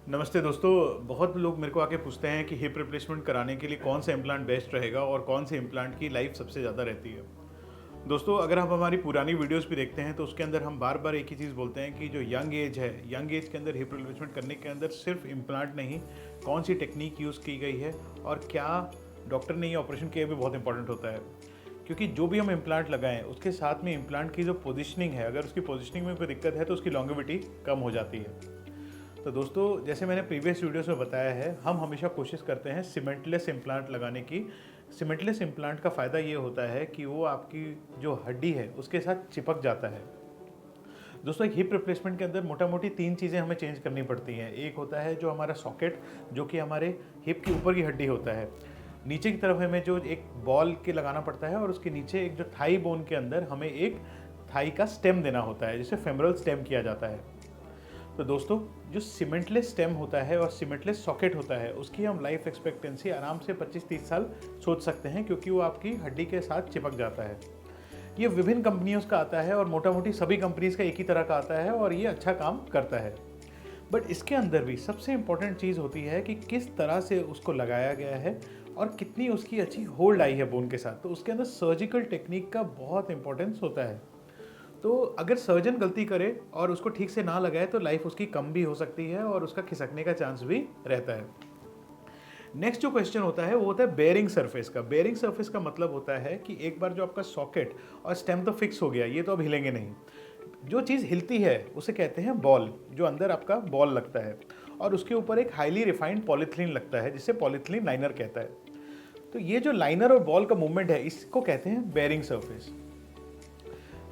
नमस्ते दोस्तों। बहुत लोग मेरे को आके पूछते हैं कि हिप रिप्लेसमेंट कराने के लिए कौन सा इम्प्लांट बेस्ट रहेगा और कौन से इम्प्लांट की लाइफ सबसे ज़्यादा रहती है। दोस्तों, अगर आप हमारी पुरानी वीडियोस भी देखते हैं तो उसके अंदर हम बार बार एक ही चीज़ बोलते हैं कि जो यंग एज है, यंग एज के अंदर हिप रिप्लेसमेंट करने के अंदर सिर्फ इम्प्लांट नहीं, कौन सी टेक्निक यूज़ की गई है और क्या डॉक्टर ने ये ऑपरेशन किया भी बहुत इंपॉर्टेंट होता है। क्योंकि जो भी हम इम्प्लांट लगाएं उसके साथ में इम्प्लांट की जो पोजिशनिंग है, अगर उसकी पोजिशनिंग में कोई दिक्कत है तो उसकी लॉन्गेविटी कम हो जाती है। तो दोस्तों, जैसे मैंने प्रीवियस वीडियोस में बताया है, हम हमेशा कोशिश करते हैं सीमेंटलेस इम्प्लांट लगाने की। सीमेंटलेस इम्प्लांट का फ़ायदा ये होता है कि वो आपकी जो हड्डी है उसके साथ चिपक जाता है। दोस्तों, एक हिप रिप्लेसमेंट के अंदर मोटा मोटी 3 चीज़ें हमें चेंज करनी पड़ती हैं। एक होता है जो हमारा सॉकेट, जो कि हमारे हिप के ऊपर की हड्डी होता है। नीचे की तरफ हमें जो एक बॉल के लगाना पड़ता है और उसके नीचे एक जो थाई बोन के अंदर हमें एक थाई का स्टेम देना होता है, जिसे फेमरल स्टेम किया जाता है। तो दोस्तों, जो सीमेंटलेस स्टेम होता है और सीमेंटलेस सॉकेट होता है, उसकी हम लाइफ एक्सपेक्टेंसी आराम से 25-30 साल सोच सकते हैं, क्योंकि वो आपकी हड्डी के साथ चिपक जाता है। ये विभिन्न कंपनियों का आता है और मोटा मोटी सभी कंपनीज़ का एक ही तरह का आता है और ये अच्छा काम करता है। बट इसके अंदर भी सबसे इम्पॉर्टेंट चीज़ होती है कि किस तरह से उसको लगाया गया है और कितनी उसकी अच्छी होल्ड आई है बोन के साथ। तो उसके अंदर सर्जिकल टेक्निक का बहुत इंपॉर्टेंस होता है। तो अगर सर्जन गलती करे और उसको ठीक से ना लगाए तो लाइफ उसकी कम भी हो सकती है और उसका खिसकने का चांस भी रहता है। नेक्स्ट जो क्वेश्चन होता है वो होता है बेयरिंग सरफेस का। बेयरिंग सरफेस का मतलब होता है कि एक बार जो आपका सॉकेट और स्टेम तो फिक्स हो गया, ये तो अब हिलेंगे नहीं। जो चीज़ हिलती है उसे कहते हैं बॉल, जो अंदर आपका बॉल लगता है और उसके ऊपर एक हाईली रिफाइंड पॉलीथिलीन लगता है, जिसे पॉलीथिलीन लाइनर कहता है। तो ये जो लाइनर और बॉल का मूवमेंट है, इसको कहते हैं बेयरिंग सरफेस।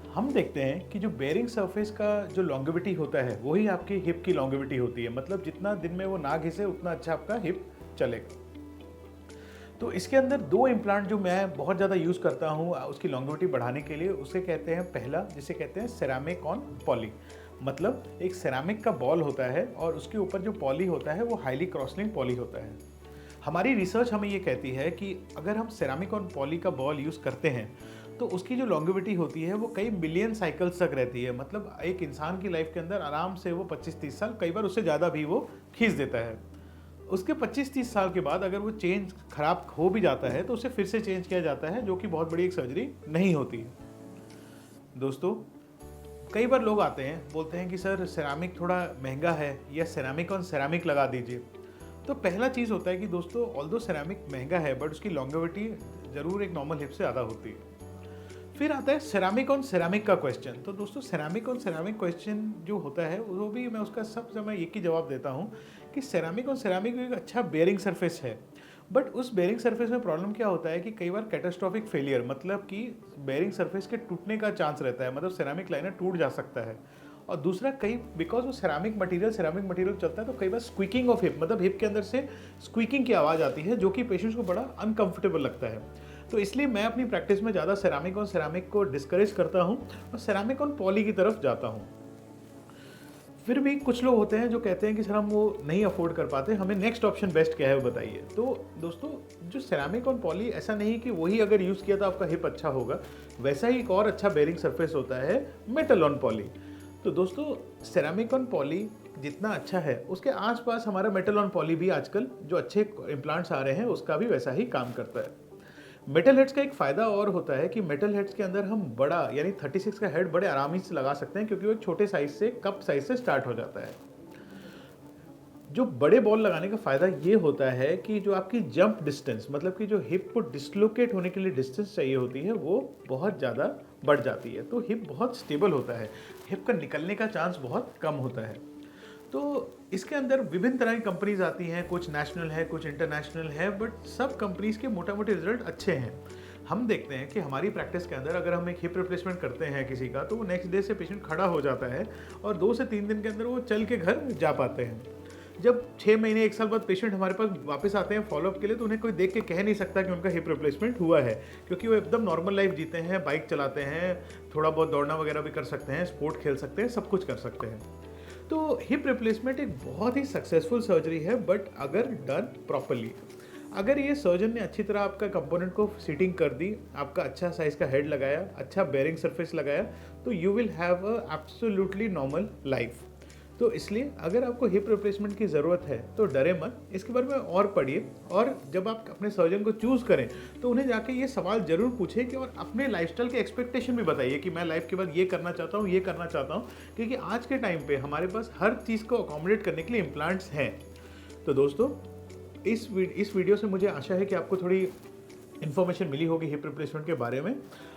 हम देखते हैं कि जो बेयरिंग सरफेस का जो लॉन्गेविटी होता है वही आपकी हिप की लॉन्गेविटी होती है। मतलब जितना दिन में वो ना घिसे उतना अच्छा आपका हिप चलेगा। तो इसके अंदर 2 इम्प्लांट जो मैं बहुत ज़्यादा यूज़ करता हूँ उसकी लॉन्गेविटी बढ़ाने के लिए, उसे कहते हैं पहला, जिसे कहते हैं सेरामिक ऑन पॉली। मतलब एक सेरामिक का बॉल होता है और उसके ऊपर जो पॉली होता है वो हाईली क्रॉसलिंक पॉली होता है। हमारी रिसर्च हमें ये कहती है कि अगर हम सेरामिक ऑन पॉली का बॉल यूज़ करते हैं तो उसकी जो लॉन्गेविटी होती है वो कई मिलियन साइकिल्स तक रहती है। मतलब एक इंसान की लाइफ के अंदर आराम से वो 25-30 साल, कई बार उससे ज़्यादा भी वो खींच देता है। उसके 25-30 साल के बाद अगर वो चेंज खराब हो भी जाता है तो उसे फिर से चेंज किया जाता है, जो कि बहुत बड़ी एक सर्जरी नहीं होती है। दोस्तों, कई बार लोग आते हैं, बोलते हैं कि सर सेरामिक थोड़ा महंगा है या सेरामिक ऑन सेरामिक लगा दीजिए। तो पहला चीज़ होता है कि दोस्तों, ऑल्दो सेरामिक महंगा है बट उसकी लॉन्गेविटी ज़रूर एक नॉर्मल हिप से ज़्यादा होती है। फिर आता है सेरामिक ऑन सेरामिक का क्वेश्चन। तो दोस्तों, सेरामिक ऑन सेरामिक क्वेश्चन जो होता है वो भी मैं उसका सब समय एक ही जवाब देता हूँ कि सेरामिक ऑन सेरामिक एक अच्छा बेयरिंग सरफेस है। बट उस बेयरिंग सरफेस में प्रॉब्लम क्या होता है कि कई बार कैटास्ट्रॉफिक फेलियर, मतलब कि बेयरिंग सरफेस के टूटने का चांस रहता है। मतलब सेरामिक लाइनर टूट जा सकता है। और दूसरा, कई बिकॉज वो सेरामिक मटेरियल चलता है तो कई बार स्क्वीकिंग ऑफ हिप, मतलब हिप के अंदर से स्क्वीकिंग की आवाज़ आती है, जो कि पेशेंट्स को बड़ा अनकंफर्टेबल लगता है। तो इसलिए मैं अपनी प्रैक्टिस में ज़्यादा सेरामिक ऑन सेरामिक को डिस्करेज करता हूँ और सेरामिक ऑन पॉली की तरफ जाता हूँ। फिर भी कुछ लोग होते हैं जो कहते हैं कि सर हम वो नहीं अफोर्ड कर पाते, हमें नेक्स्ट ऑप्शन बेस्ट क्या है वो बताइए। तो दोस्तों, जो सेरामिक ऑन पॉली, ऐसा नहीं कि वही अगर यूज़ किया तो आपका हिप अच्छा होगा, वैसा ही एक और अच्छा बेयरिंग सरफेस होता है मेटल ऑन पॉली। तो दोस्तों, सेरामिक ऑन पॉली जितना अच्छा है उसके आसपास हमारा मेटल ऑन पॉली भी आजकल जो अच्छे इम्प्लांट्स आ रहे हैं उसका भी वैसा ही काम करता है। मेटल हेड्स का एक फ़ायदा और होता है कि मेटल हेड्स के अंदर हम बड़ा यानी 36 का हेड बड़े आरामी से लगा सकते हैं, क्योंकि वो एक छोटे साइज से, कप साइज से स्टार्ट हो जाता है। जो बड़े बॉल लगाने का फ़ायदा ये होता है कि जो आपकी जंप डिस्टेंस, मतलब कि जो हिप को डिसलोकेट होने के लिए डिस्टेंस चाहिए होती है, वो बहुत ज़्यादा बढ़ जाती है। तो हिप बहुत स्टेबल होता है, हिप का निकलने का चांस बहुत कम होता है। तो इसके अंदर विभिन्न तरह की कंपनीज आती हैं, कुछ नेशनल है, कुछ इंटरनेशनल है, बट सब कंपनीज के मोटा मोटे रिजल्ट अच्छे हैं। हम देखते हैं कि हमारी प्रैक्टिस के अंदर अगर हम एक हिप रिप्लेसमेंट करते हैं किसी का, तो वो नेक्स्ट डे से पेशेंट खड़ा हो जाता है और 2 से 3 दिन के अंदर वो चल के घर जा पाते हैं। जब 6 महीने 1 साल बाद पेशेंट हमारे पास वापस आते हैं फॉलोअप के लिए, तो उन्हें कोई देख के कह नहीं सकता कि उनका हिप रिप्लेसमेंट हुआ है, क्योंकि वो एकदम नॉर्मल लाइफ जीते हैं, बाइक चलाते हैं, थोड़ा बहुत दौड़ना वगैरह भी कर सकते हैं, स्पोर्ट खेल सकते हैं, सब कुछ कर सकते हैं। तो हिप रिप्लेसमेंट एक बहुत ही सक्सेसफुल सर्जरी है, बट अगर डन प्रॉपरली, अगर ये सर्जन ने अच्छी तरह आपका कंपोनेंट को सीटिंग कर दी, आपका अच्छा साइज का हेड लगाया, अच्छा बेयरिंग सरफेस लगाया, तो you will have a absolutely normal life. तो इसलिए अगर आपको हिप रिप्लेसमेंट की ज़रूरत है तो डरे मत, इसके बारे में और पढ़िए। और जब आप अपने सर्जन को चूज़ करें तो उन्हें जाके ये सवाल ज़रूर पूछें कि और अपने लाइफस्टाइल के एक्सपेक्टेशन भी बताइए कि मैं लाइफ के बाद ये करना चाहता हूँ, ये करना चाहता हूँ, क्योंकि आज के टाइम पे हमारे पास हर चीज़ को अकोमोडेट करने के लिए इम्प्लांट्स हैं। तो दोस्तों इस वीडियो से मुझे आशा है कि आपको थोड़ी इन्फॉर्मेशन मिली होगी हिप रिप्लेसमेंट के बारे में।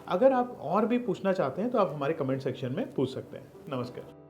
अगर आप और भी पूछना चाहते हैं तो आप हमारे कमेंट सेक्शन में पूछ सकते हैं। नमस्कार।